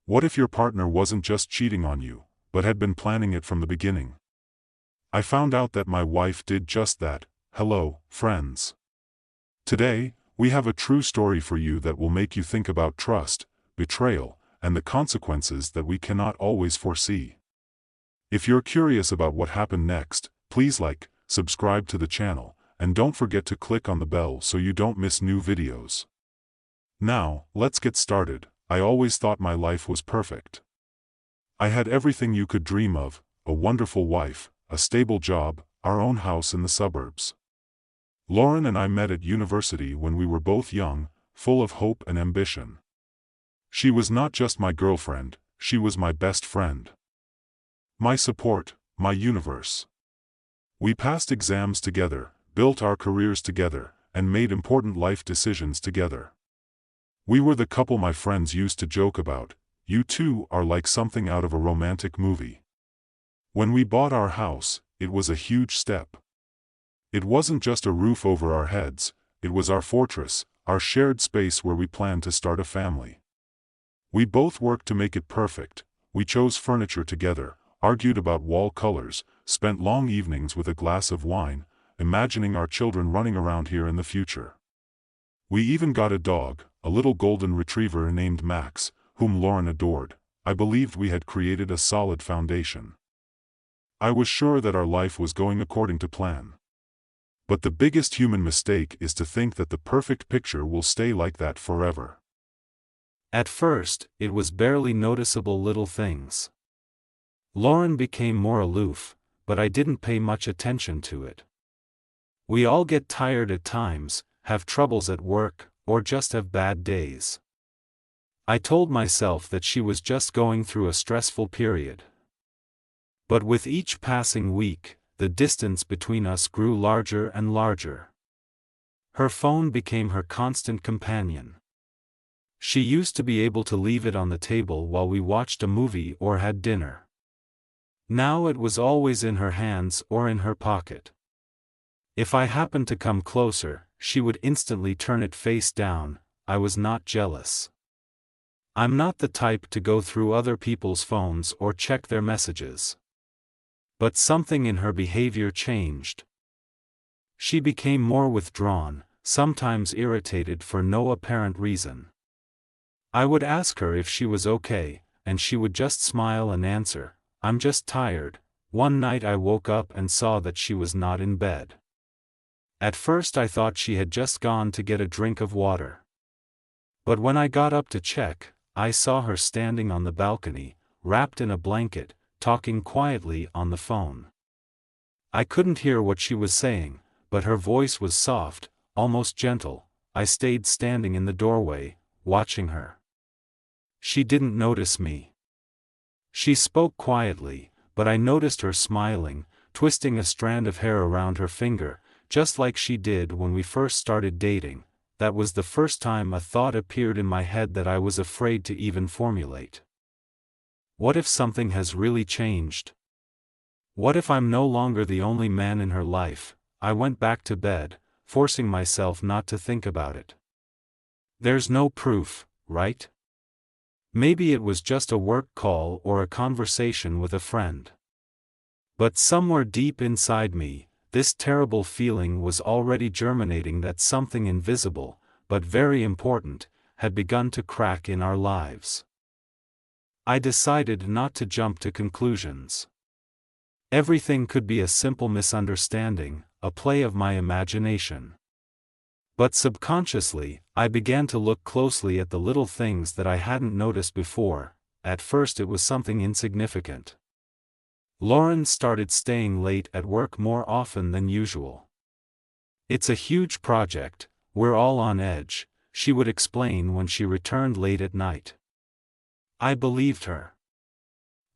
What if your partner wasn't just cheating on you, but had been planning it from the beginning? I found out that my wife did just that. Hello, friends. Today, we have a true story for you that will make you think about trust, betrayal, and the consequences that we cannot always foresee. If you're curious about what happened next, please like, subscribe to the channel, and don't forget to click on the bell so you don't miss new videos. Now, let's get started. I always thought my life was perfect. I had everything you could dream of: a wonderful wife, a stable job, our own house in the suburbs. Lauren and I met at university when we were both young, full of hope and ambition. She was not just my girlfriend, she was my best friend. My support, my universe. We passed exams together, built our careers together, and made important life decisions together. We were the couple my friends used to joke about. You two are like something out of a romantic movie. When we bought our house, it was a huge step. It wasn't just a roof over our heads, it was our fortress, our shared space where we planned to start a family. We both worked to make it perfect. We chose furniture together, argued about wall colors, spent long evenings with a glass of wine, imagining our children running around here in the future. We even got a dog, a little golden retriever named Max, whom Lauren adored. I believed we had created a solid foundation. I was sure that our life was going according to plan. But the biggest human mistake is to think that the perfect picture will stay like that forever. At first, it was barely noticeable little things. Lauren became more aloof, but I didn't pay much attention to it. We all get tired at times, have troubles at work, or just have bad days. I told myself that she was just going through a stressful period. But with each passing week, the distance between us grew larger and larger. Her phone became her constant companion. She used to be able to leave it on the table while we watched a movie or had dinner. Now it was always in her hands or in her pocket. If I happened to come closer, she would instantly turn it face down. I was not jealous. I'm not the type to go through other people's phones or check their messages. But something in her behavior changed. She became more withdrawn, sometimes irritated for no apparent reason. I would ask her if she was okay, and she would just smile and answer, "I'm just tired." One night I woke up and saw that she was not in bed. At first I thought she had just gone to get a drink of water. But when I got up to check, I saw her standing on the balcony, wrapped in a blanket, talking quietly on the phone. I couldn't hear what she was saying, but her voice was soft, almost gentle. I stayed standing in the doorway, watching her. She didn't notice me. She spoke quietly, but I noticed her smiling, twisting a strand of hair around her finger, just like she did when we first started dating. That was the first time a thought appeared in my head that I was afraid to even formulate. What if something has really changed? What if I'm no longer the only man in her life? I went back to bed, forcing myself not to think about it. There's no proof, right? Maybe it was just a work call or a conversation with a friend. But somewhere deep inside me, this terrible feeling was already germinating that something invisible, but very important, had begun to crack in our lives. I decided not to jump to conclusions. Everything could be a simple misunderstanding, a play of my imagination. But subconsciously, I began to look closely at the little things that I hadn't noticed before. At first it was something insignificant. Lauren started staying late at work more often than usual. "It's a huge project, we're all on edge," she would explain when she returned late at night. I believed her.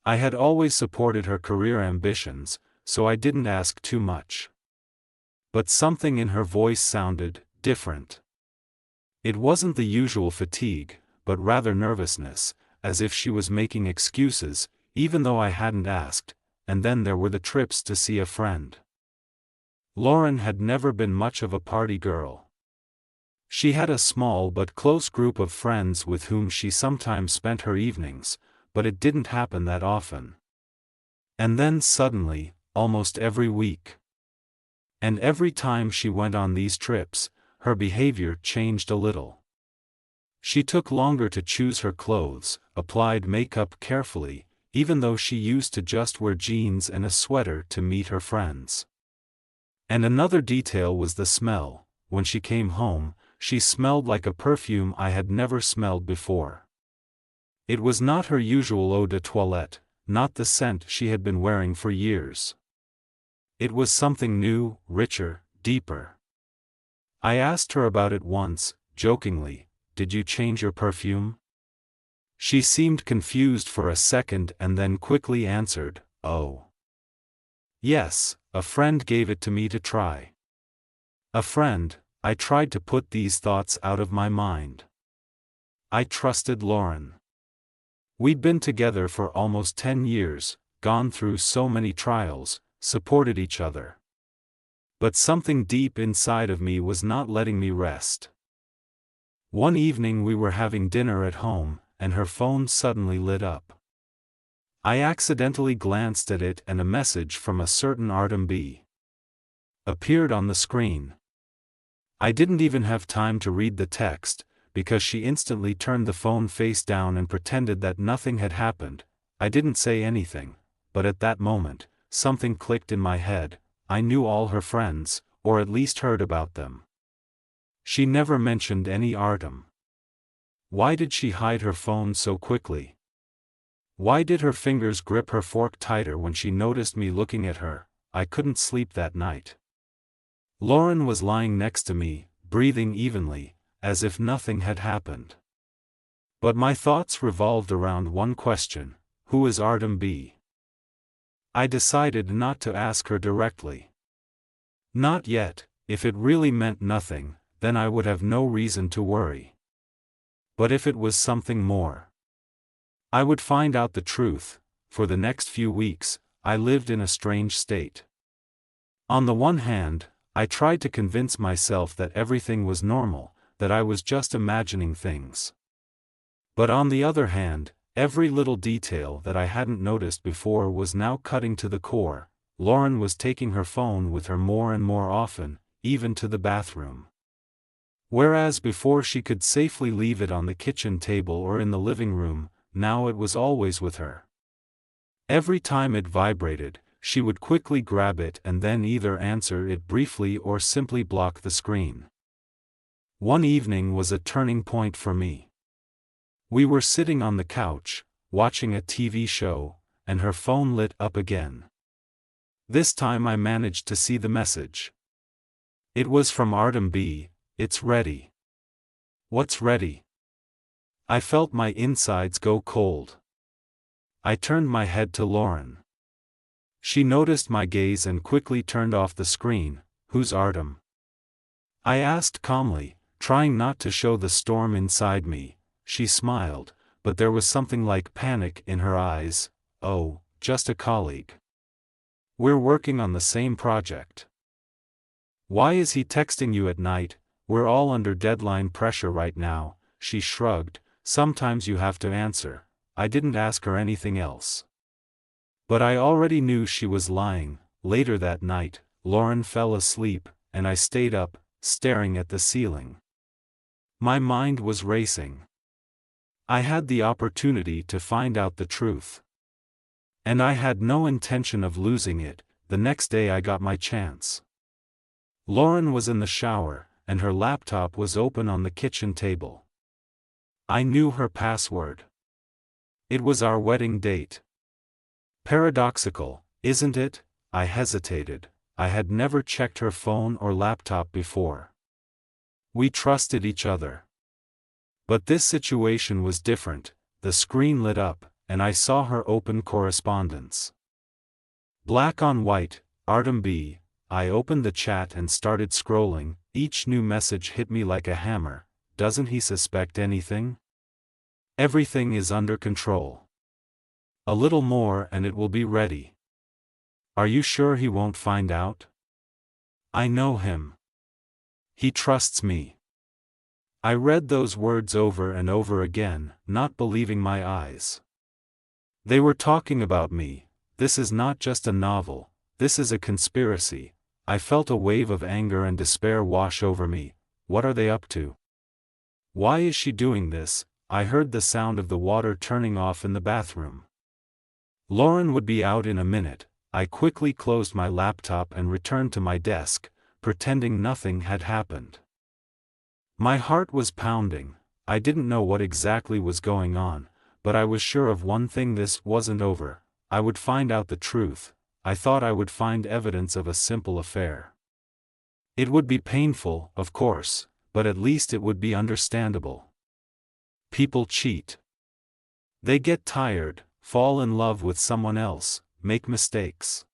I had always supported her career ambitions, so I didn't ask too much. But something in her voice sounded different. It wasn't the usual fatigue, but rather nervousness, as if she was making excuses, even though I hadn't asked. And then there were the trips to see a friend. Lauren had never been much of a party girl. She had a small but close group of friends with whom she sometimes spent her evenings, but it didn't happen that often. And then suddenly, almost every week. And every time she went on these trips, her behavior changed a little. She took longer to choose her clothes, applied makeup carefully, even though she used to just wear jeans and a sweater to meet her friends. And another detail was the smell. When she came home, she smelled like a perfume I had never smelled before. It was not her usual eau de toilette, not the scent she had been wearing for years. It was something new, richer, deeper. I asked her about it once, jokingly, "Did you change your perfume?" She seemed confused for a second and then quickly answered, "Oh. Yes, a friend gave it to me to try." A friend. I tried to put these thoughts out of my mind. I trusted Lauren. We'd been together for almost 10 years, gone through so many trials, supported each other. But something deep inside of me was not letting me rest. One evening we were having dinner at home, and her phone suddenly lit up. I accidentally glanced at it and a message from a certain Artem B. appeared on the screen. I didn't even have time to read the text, because she instantly turned the phone face down and pretended that nothing had happened. I didn't say anything, but at that moment, something clicked in my head. I knew all her friends, or at least heard about them. She never mentioned any Artem. Why did she hide her phone so quickly? Why did her fingers grip her fork tighter when she noticed me looking at her? I couldn't sleep that night. Lauren was lying next to me, breathing evenly, as if nothing had happened. But my thoughts revolved around one question: who is Artem B? I decided not to ask her directly. Not yet. If it really meant nothing, then I would have no reason to worry. But if it was something more, I would find out the truth. For the next few weeks, I lived in a strange state. On the one hand, I tried to convince myself that everything was normal, that I was just imagining things. But on the other hand, every little detail that I hadn't noticed before was now cutting to the core. Lauren was taking her phone with her more and more often, even to the bathroom. Whereas before she could safely leave it on the kitchen table or in the living room, now it was always with her. Every time it vibrated, she would quickly grab it and then either answer it briefly or simply block the screen. One evening was a turning point for me. We were sitting on the couch, watching a TV show, and her phone lit up again. This time I managed to see the message. It was from Artem B. "It's ready." What's ready? I felt my insides go cold. I turned my head to Lauren. She noticed my gaze and quickly turned off the screen. "Who's Artem?" I asked calmly, trying not to show the storm inside me. She smiled, but there was something like panic in her eyes. "Oh, just a colleague. We're working on the same project." "Why is he texting you at night? We're all under deadline pressure right now." She shrugged. "Sometimes you have to answer." I didn't ask her anything else. But I already knew she was lying. Later that night, Lauren fell asleep, and I stayed up, staring at the ceiling. My mind was racing. I had the opportunity to find out the truth. And I had no intention of losing it. The next day I got my chance. Lauren was in the shower, and her laptop was open on the kitchen table. I knew her password. It was our wedding date. Paradoxical, isn't it? I hesitated. I had never checked her phone or laptop before. We trusted each other. But this situation was different. The screen lit up, and I saw her open correspondence. Black on white, Artem B. I opened the chat and started scrolling. Each new message hit me like a hammer. Doesn't he suspect anything? Everything is under control. A little more and it will be ready. Are you sure he won't find out? I know him. He trusts me. I read those words over and over again, not believing my eyes. They were talking about me. This is not just a novel, this is a conspiracy. I felt a wave of anger and despair wash over me. What are they up to? Why is she doing this? I heard the sound of the water turning off in the bathroom. Lauren would be out in a minute. I quickly closed my laptop and returned to my desk, pretending nothing had happened. My heart was pounding. I didn't know what exactly was going on, but I was sure of one thing: this wasn't over. I would find out the truth. I thought I would find evidence of a simple affair. It would be painful, of course, but at least it would be understandable. People cheat. They get tired, fall in love with someone else, make mistakes.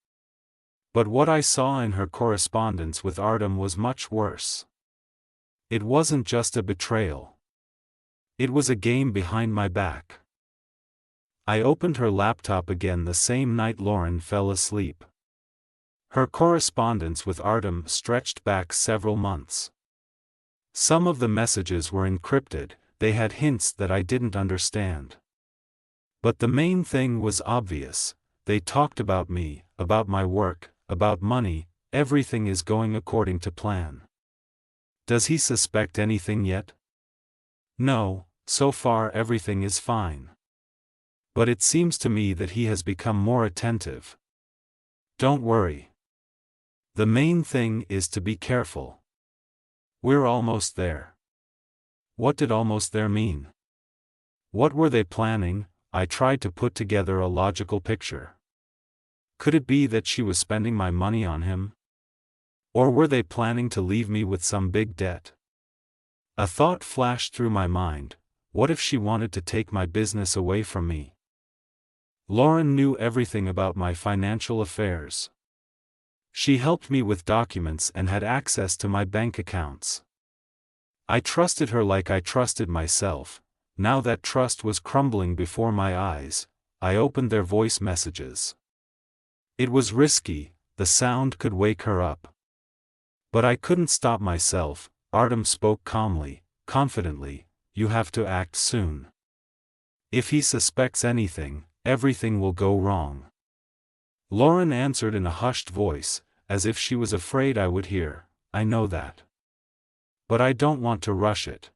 But what I saw in her correspondence with Artem was much worse. It wasn't just a betrayal. It was a game behind my back. I opened her laptop again the same night Lauren fell asleep. Her correspondence with Artem stretched back several months. Some of the messages were encrypted, they had hints that I didn't understand. But the main thing was obvious: they talked about me, about my work, about money. Everything is going according to plan. Does he suspect anything yet? No, so far everything is fine. But it seems to me that he has become more attentive. Don't worry. The main thing is to be careful. We're almost there. What did almost there mean? What were they planning? I tried to put together a logical picture. Could it be that she was spending my money on him? Or were they planning to leave me with some big debt? A thought flashed through my mind: what if she wanted to take my business away from me? Lauren knew everything about my financial affairs. She helped me with documents and had access to my bank accounts. I trusted her like I trusted myself. Now that trust was crumbling before my eyes. I opened their voice messages. It was risky, the sound could wake her up. But I couldn't stop myself. Artem spoke calmly, confidently: you have to act soon. If he suspects anything, everything will go wrong. Lauren answered in a hushed voice, as if she was afraid I would hear: I know that. But I don't want to rush it.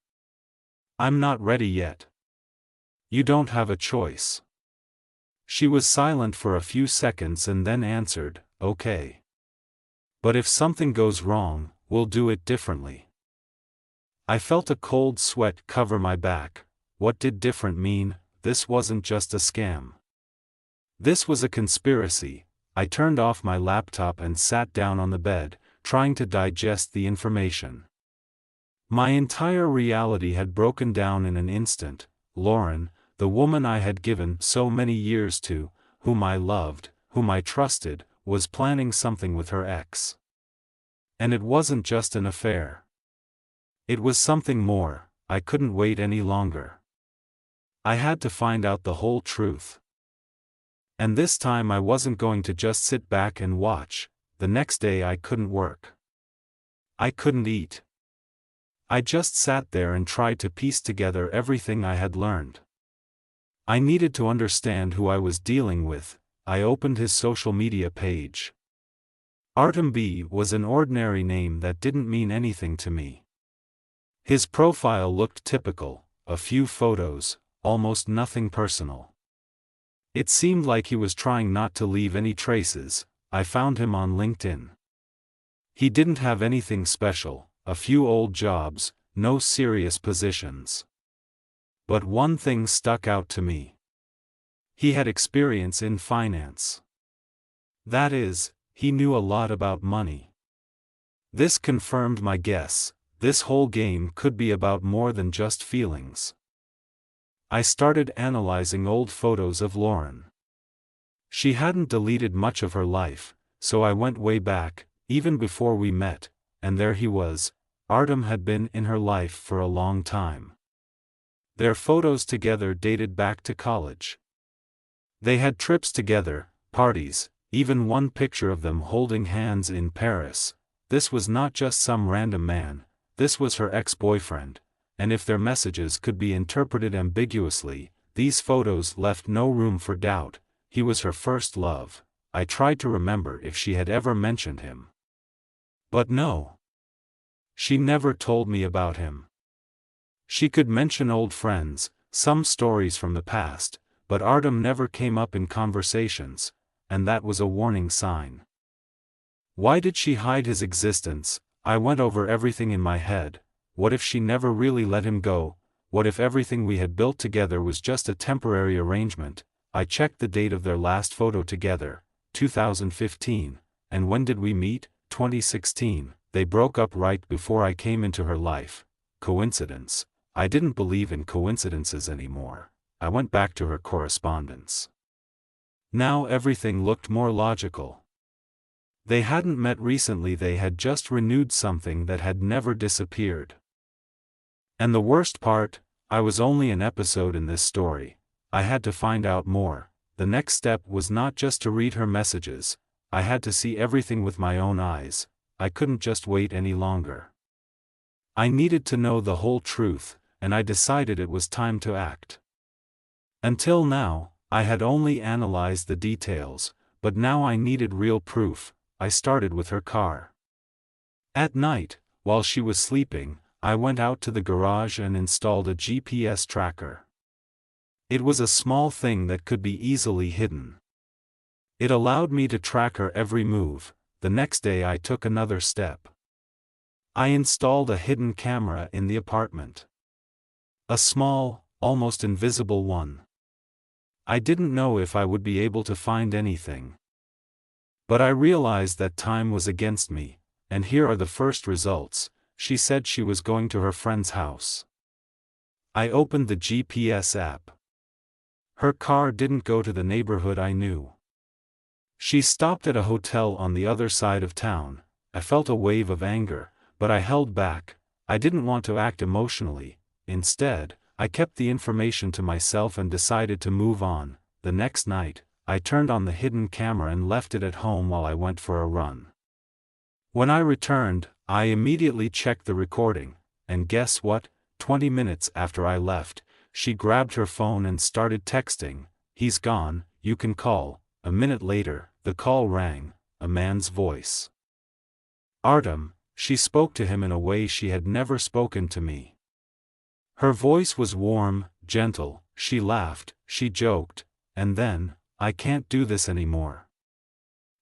I'm not ready yet. You don't have a choice. She was silent for a few seconds and then answered, okay. But if something goes wrong, we'll do it differently. I felt a cold sweat cover my back. What did different mean? This wasn't just a scam. This was a conspiracy. I turned off my laptop and sat down on the bed, trying to digest the information. My entire reality had broken down in an instant. Lauren, the woman I had given so many years to, whom I loved, whom I trusted, was planning something with her ex. And it wasn't just an affair. It was something more. I couldn't wait any longer. I had to find out the whole truth. And this time I wasn't going to just sit back and watch. The next day I couldn't work. I couldn't eat. I just sat there and tried to piece together everything I had learned. I needed to understand who I was dealing with. I opened his social media page. Artem B. was an ordinary name that didn't mean anything to me. His profile looked typical: a few photos, almost nothing personal. It seemed like he was trying not to leave any traces. I found him on LinkedIn. He didn't have anything special: a few old jobs, no serious positions. But one thing stuck out to me. He had experience in finance. That is, he knew a lot about money. This confirmed my guess: this whole game could be about more than just feelings. I started analyzing old photos of Lauren. She hadn't deleted much of her life, so I went way back, even before we met, and there he was. Artem had been in her life for a long time. Their photos together dated back to college. They had trips together, parties, even one picture of them holding hands in Paris. This was not just some random man, this was her ex-boyfriend, and if their messages could be interpreted ambiguously, these photos left no room for doubt. He was her first love. I tried to remember if she had ever mentioned him. But no. She never told me about him. She could mention old friends, some stories from the past, but Artem never came up in conversations, and that was a warning sign. Why did she hide his existence? I went over everything in my head. What if she never really let him go? What if everything we had built together was just a temporary arrangement? I checked the date of their last photo together, 2015, and when did we meet? 2016. They broke up right before I came into her life. Coincidence? I didn't believe in coincidences anymore. I went back to her correspondence. Now everything looked more logical. They hadn't met recently, they had just renewed something that had never disappeared. And the worst part, I was only an episode in this story. I had to find out more. The next step was not just to read her messages. I had to see everything with my own eyes. I couldn't just wait any longer. I needed to know the whole truth, and I decided it was time to act. Until now, I had only analyzed the details, but now I needed real proof. I started with her car. At night, while she was sleeping, I went out to the garage and installed a GPS tracker. It was a small thing that could be easily hidden. It allowed me to track her every move. The next day I took another step. I installed a hidden camera in the apartment. A small, almost invisible one. I didn't know if I would be able to find anything. But I realized that time was against me, and here are the first results. She said she was going to her friend's house. I opened the GPS app. Her car didn't go to the neighborhood I knew. She stopped at a hotel on the other side of town. I felt a wave of anger, but I held back. I didn't want to act emotionally. Instead, I kept the information to myself and decided to move on. The next night, I turned on the hidden camera and left it at home while I went for a run. When I returned, I immediately checked the recording, and guess what? 20 minutes after I left, she grabbed her phone and started texting. "He's gone, you can call." A minute later, the call rang, a man's voice. Artem. She spoke to him in a way she had never spoken to me. Her voice was warm, gentle, she laughed, she joked, and then, "I can't do this anymore.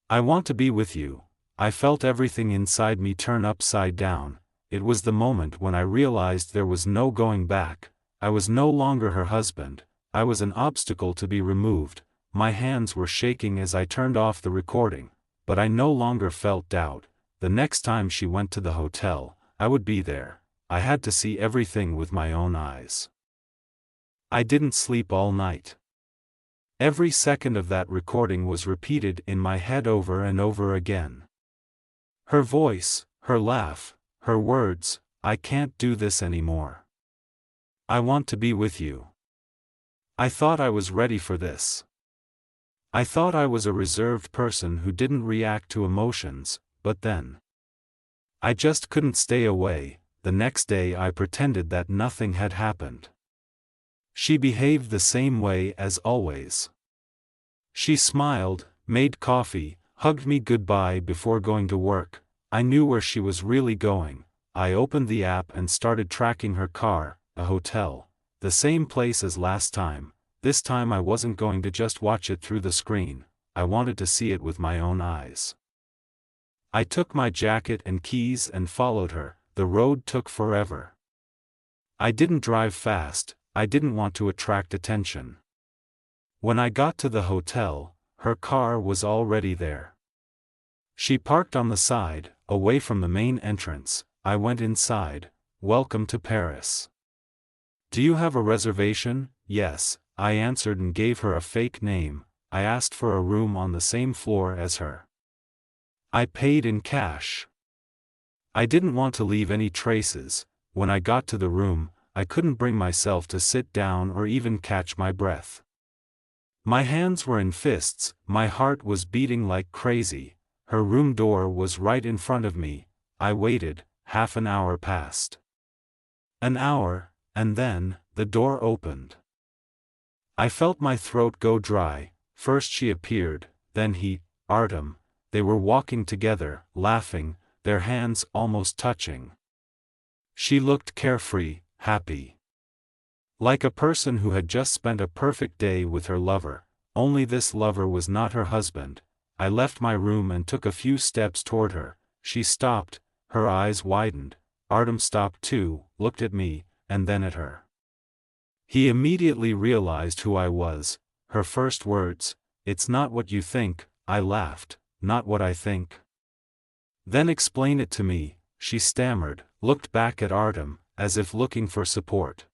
I want to be with you." I felt everything inside me turn upside down. It was the moment when I realized there was no going back. I was no longer her husband. I was an obstacle to be removed. My hands were shaking as I turned off the recording, but I no longer felt doubt. The next time she went to the hotel, I would be there. I had to see everything with my own eyes. I didn't sleep all night. Every second of that recording was repeated in my head over and over again. Her voice, her laugh, her words, "I can't do this anymore. I want to be with you." I thought I was ready for this. I thought I was a reserved person who didn't react to emotions, but then I just couldn't stay away. The next day I pretended that nothing had happened. She behaved the same way as always. She smiled, made coffee, hugged me goodbye before going to work. I knew where she was really going. I opened the app and started tracking her car, a hotel. The same place as last time. This time I wasn't going to just watch it through the screen. I wanted to see it with my own eyes. I took my jacket and keys and followed her. The road took forever. I didn't drive fast. I didn't want to attract attention. When I got to the hotel, her car was already there. She parked on the side, away from the main entrance. I went inside. "Welcome to Paris. Do you have a reservation?" "Yes," I answered and gave her a fake name. I asked for a room on the same floor as her. I paid in cash. I didn't want to leave any traces. When I got to the room, I couldn't bring myself to sit down or even catch my breath. My hands were in fists, my heart was beating like crazy. Her room door was right in front of me. I waited. Half an hour passed. An hour, and then, the door opened. I felt my throat go dry. First she appeared, then he, Artem. They were walking together, laughing, their hands almost touching. She looked carefree, happy. Like a person who had just spent a perfect day with her lover, only this lover was not her husband. I left my room and took a few steps toward her. She stopped, her eyes widened. Artem stopped too, looked at me, and then at her. He immediately realized who I was. Her first words, "It's not what you think," I laughed, "Not what I think?" "Then explain it to me," she stammered, looked back at Artem, as if looking for support.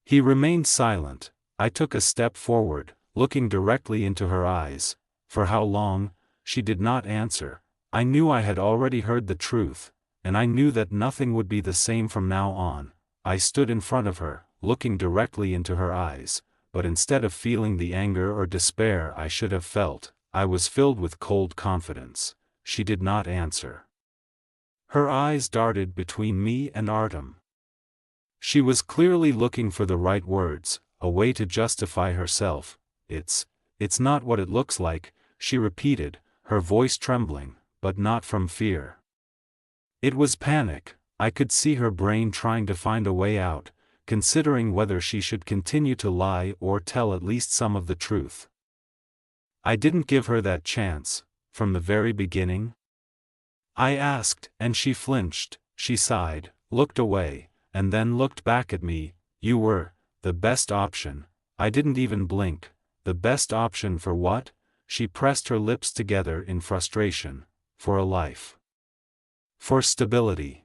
He remained silent. I took a step forward, looking directly into her eyes. For how long? She did not answer. I knew I had already heard the truth, and I knew that nothing would be the same from now on. I stood in front of her, looking directly into her eyes, but instead of feeling the anger or despair I should have felt, I was filled with cold confidence. She did not answer. Her eyes darted between me and Artem. She was clearly looking for the right words, a way to justify herself. It's not what it looks like," she repeated, her voice trembling, but not from fear. It was panic. I could see her brain trying to find a way out, considering whether she should continue to lie or tell at least some of the truth. I didn't give her that chance, from the very beginning. I asked, and she flinched. She sighed, looked away, and then looked back at me. "You were the best option." I didn't even blink. The best option for what? She pressed her lips together in frustration. "For a life. For stability.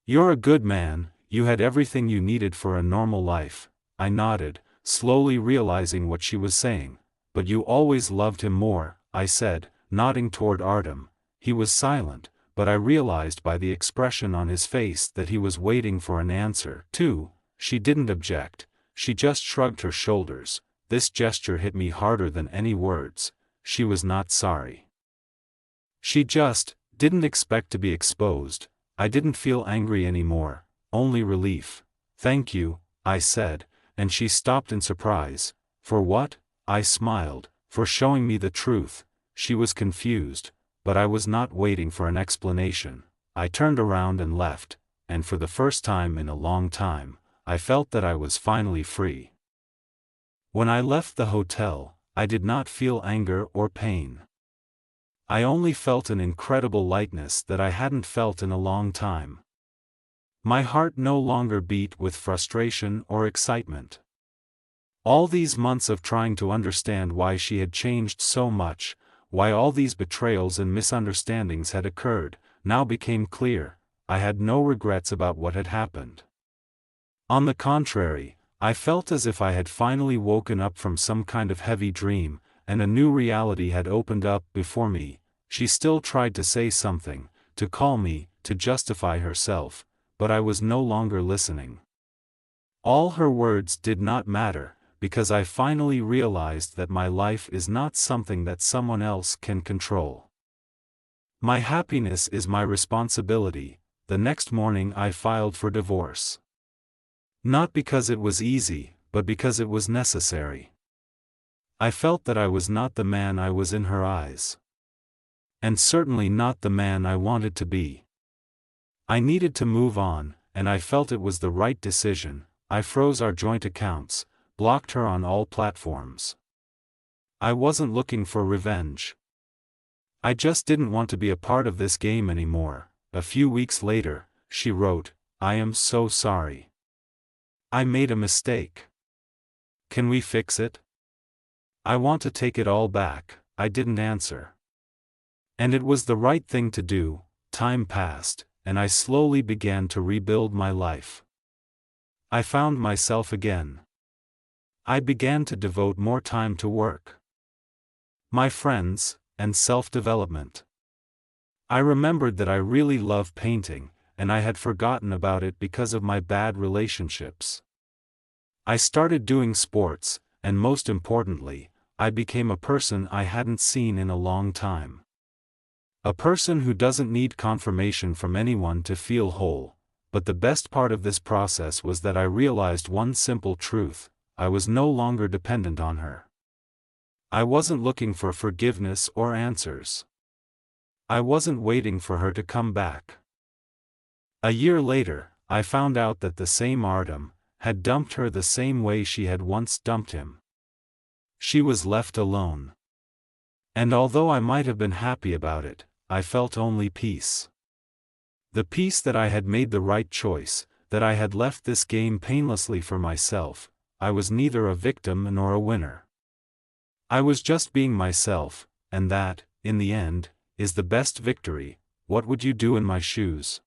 You're a good man, you had everything you needed for a normal life." I nodded, slowly realizing what she was saying. "But you always loved him more," I said, nodding toward Artem. He was silent, but I realized by the expression on his face that he was waiting for an answer, too. She didn't object, she just shrugged her shoulders. This gesture hit me harder than any words. She was not sorry. She just didn't expect to be exposed. I didn't feel angry anymore, only relief. "Thank you," I said, and she stopped in surprise. "For what?" I smiled. "For showing me the truth." She was confused, but I was not waiting for an explanation. I turned around and left, and for the first time in a long time, I felt that I was finally free. When I left the hotel, I did not feel anger or pain. I only felt an incredible lightness that I hadn't felt in a long time. My heart no longer beat with frustration or excitement. All these months of trying to understand why she had changed so much, why all these betrayals and misunderstandings had occurred, now became clear. I had no regrets about what had happened. On the contrary, I felt as if I had finally woken up from some kind of heavy dream, and a new reality had opened up before me. She still tried to say something, to call me, to justify herself, but I was no longer listening. All her words did not matter, because I finally realized that my life is not something that someone else can control. My happiness is my responsibility. The next morning I filed for divorce. Not because it was easy, but because it was necessary. I felt that I was not the man I was in her eyes. And certainly not the man I wanted to be. I needed to move on, and I felt it was the right decision. I froze our joint accounts, blocked her on all platforms. I wasn't looking for revenge. I just didn't want to be a part of this game anymore. A few weeks later, she wrote, "I am so sorry. I made a mistake. Can we fix it? I want to take it all back." I didn't answer. And it was the right thing to do. Time passed, and I slowly began to rebuild my life. I found myself again. I began to devote more time to work, my friends, and self-development. I remembered that I really love painting, and I had forgotten about it because of my bad relationships. I started doing sports, and most importantly, I became a person I hadn't seen in a long time. A person who doesn't need confirmation from anyone to feel whole, but the best part of this process was that I realized one simple truth: I was no longer dependent on her. I wasn't looking for forgiveness or answers. I wasn't waiting for her to come back. A year later, I found out that the same Artem had dumped her the same way she had once dumped him. She was left alone. And although I might have been happy about it, I felt only peace. The peace that I had made the right choice, that I had left this game painlessly for myself. I was neither a victim nor a winner. I was just being myself, and that, in the end, is the best victory. What would you do in my shoes?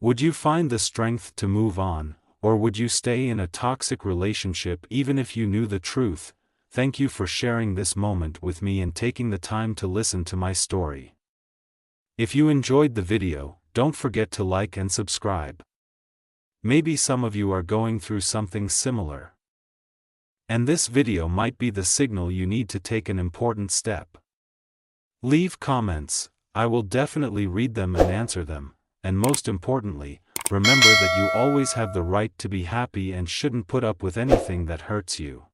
Would you find the strength to move on, or would you stay in a toxic relationship even if you knew the truth? Thank you for sharing this moment with me and taking the time to listen to my story. If you enjoyed the video, don't forget to like and subscribe. Maybe some of you are going through something similar. And this video might be the signal you need to take an important step. Leave comments, I will definitely read them and answer them, and most importantly, remember that you always have the right to be happy and shouldn't put up with anything that hurts you.